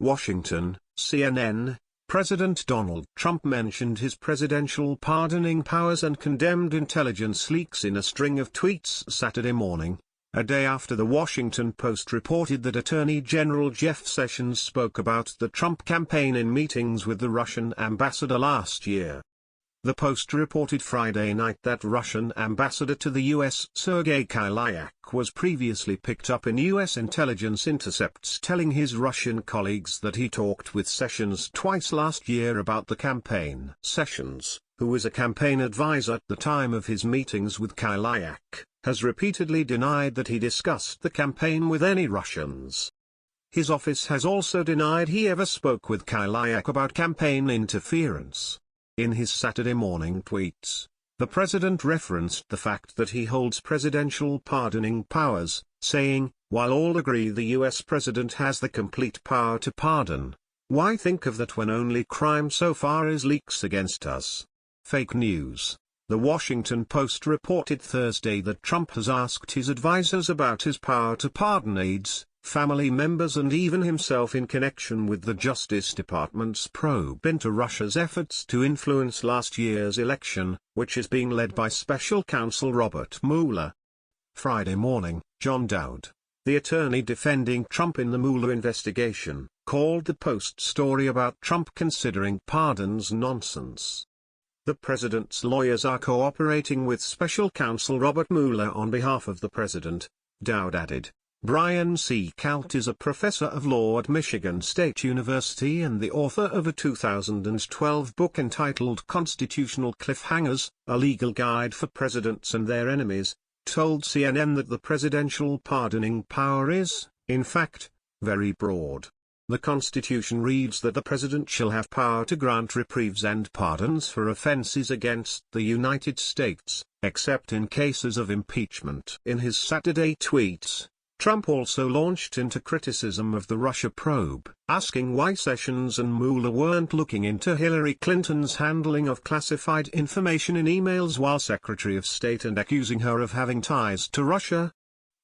Washington, CNN. President Donald Trump mentioned his presidential pardoning powers and condemned intelligence leaks in a string of tweets Saturday morning, a day after the Washington Post reported that Attorney General Jeff Sessions spoke about the Trump campaign in meetings with the Russian ambassador last year. The Post reported Friday night that Russian ambassador to the U.S. Sergei Kislyak was previously picked up in U.S. intelligence intercepts telling his Russian colleagues that he talked with Sessions twice last year about the campaign. Sessions, who was a campaign advisor at the time of his meetings with Kislyak, has repeatedly denied that he discussed the campaign with any Russians. His office has also denied he ever spoke with Kislyak about campaign interference. In his Saturday morning tweets, the president referenced the fact that he holds presidential pardoning powers, saying, "While all agree the U.S. president has the complete power to pardon, why think of that when only crime so far is leaks against us?" Fake news. The Washington Post reported Thursday that Trump has asked his advisers about his power to pardon aides, family members and even himself in connection with the Justice Department's probe into Russia's efforts to influence last year's election, which is being led by special counsel Robert Mueller. Friday morning, John Dowd, the attorney defending Trump in the Mueller investigation, called the Post story about Trump considering pardons nonsense. The president's lawyers are cooperating with special counsel Robert Mueller on behalf of the president, Dowd added. Brian C. Kaut is a professor of law at Michigan State University and the author of a 2012 book entitled Constitutional Cliffhangers, a Legal Guide for Presidents and Their Enemies, told CNN that the presidential pardoning power is, in fact, very broad. The Constitution reads that the president shall have power to grant reprieves and pardons for offenses against the United States, except in cases of impeachment. In his Saturday tweets, Trump also launched into criticism of the Russia probe, asking why Sessions and Mueller weren't looking into Hillary Clinton's handling of classified information in emails while Secretary of State and accusing her of having ties to Russia.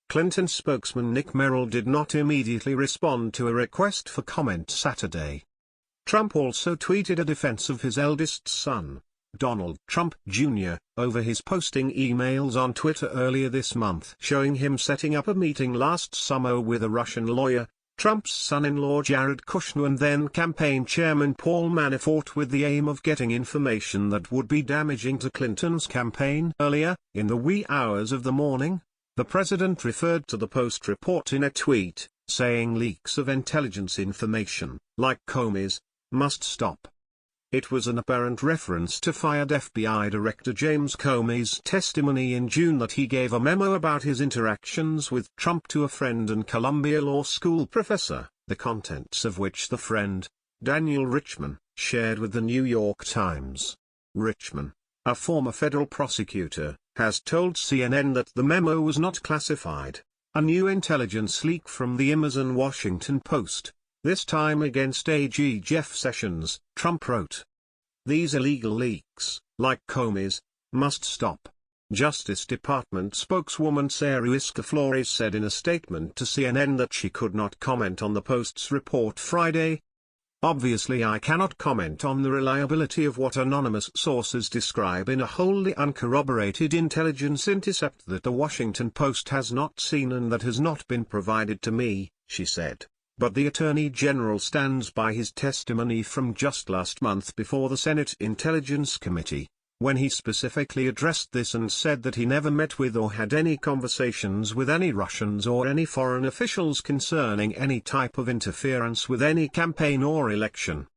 Clinton spokesman Nick Merrill did not immediately respond to a request for comment Saturday. Trump also tweeted a defense of his eldest son, Donald Trump Jr., over his posting emails on Twitter earlier this month showing him setting up a meeting last summer with a Russian lawyer, Trump's son-in-law Jared Kushner and then campaign chairman Paul Manafort with the aim of getting information that would be damaging to Clinton's campaign. Earlier, in the wee hours of the morning, the president referred to the Post report in a tweet, saying leaks of intelligence information, like Comey's, must stop. It was an apparent reference to fired FBI Director James Comey's testimony in June that he gave a memo about his interactions with Trump to a friend and Columbia Law School professor, the contents of which the friend, Daniel Richman, shared with the New York Times. Richman, a former federal prosecutor, has told CNN that the memo was not classified. A new intelligence leak from the Amazon Washington Post, this time against AG Jeff Sessions, Trump wrote. These illegal leaks, like Comey's, must stop. Justice Department spokeswoman Sarah Huiska Flores said in a statement to CNN that she could not comment on the Post's report Friday. Obviously I cannot comment on the reliability of what anonymous sources describe in a wholly uncorroborated intelligence intercept that the Washington Post has not seen and that has not been provided to me, she said. But the Attorney General stands by his testimony from just last month before the Senate Intelligence Committee, when he specifically addressed this and said that he never met with or had any conversations with any Russians or any foreign officials concerning any type of interference with any campaign or election.